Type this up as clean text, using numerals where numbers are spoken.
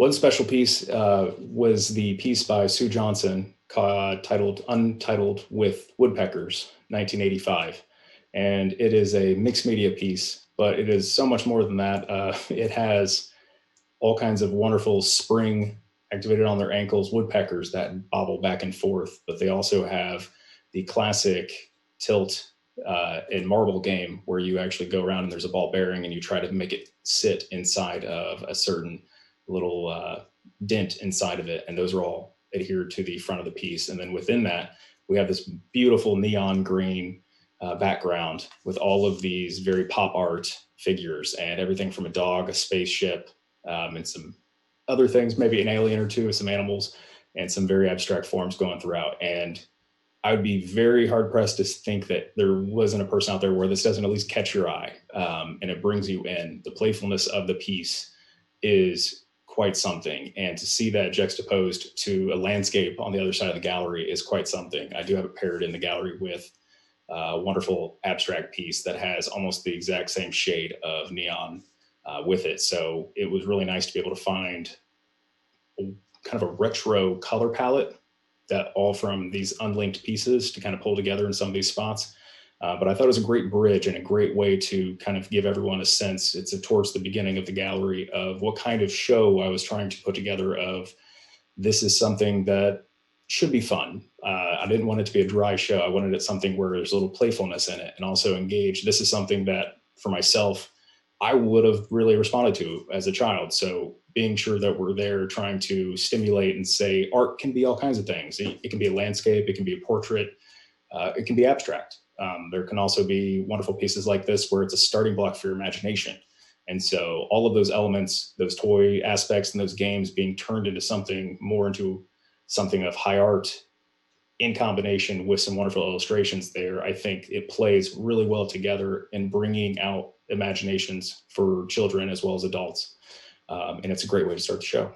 One special piece was the piece by Sue Johnson titled Untitled with Woodpeckers, 1985. And it is a mixed media piece, but it is so much more than that. It has all kinds of wonderful spring activated on their ankles woodpeckers that bobble back and forth, but they also have the classic tilt and marble game where you actually go around and there's a ball bearing and you try to make it sit inside of a certain little dent inside of it. And those are all adhered to the front of the piece. And then within that, we have this beautiful neon green background with all of these very pop art figures and everything from a dog, a spaceship, and some other things, maybe an alien or two, some animals, and some very abstract forms going throughout. And I would be very hard pressed to think that there wasn't a person out there where this doesn't at least catch your eye, and it brings you in. The playfulness of the piece is quite something. And to see that juxtaposed to a landscape on the other side of the gallery is quite something. I do have it paired in the gallery with a wonderful abstract piece that has almost the exact same shade of neon with it. So it was really nice to be able to find kind of a retro color palette that all from these unlinked pieces to kind of pull together in some of these spots. But I thought it was a great bridge and a great way to kind of give everyone a sense. It's towards the beginning of the gallery of what kind of show I was trying to put together of this is something that should be fun. I didn't want it to be a dry show. I wanted it something where there's a little playfulness in it and also engage. This is something that for myself, I would have really responded to as a child. So being sure that we're there trying to stimulate and say art can be all kinds of things. It can be a landscape, it can be a portrait, it can be abstract. There can also be wonderful pieces like this where it's a starting block for your imagination. And so all of those elements, those toy aspects and those games being turned into something more into something of high art in combination with some wonderful illustrations there, I think it plays really well together in bringing out imaginations for children as well as adults. And it's a great way to start the show.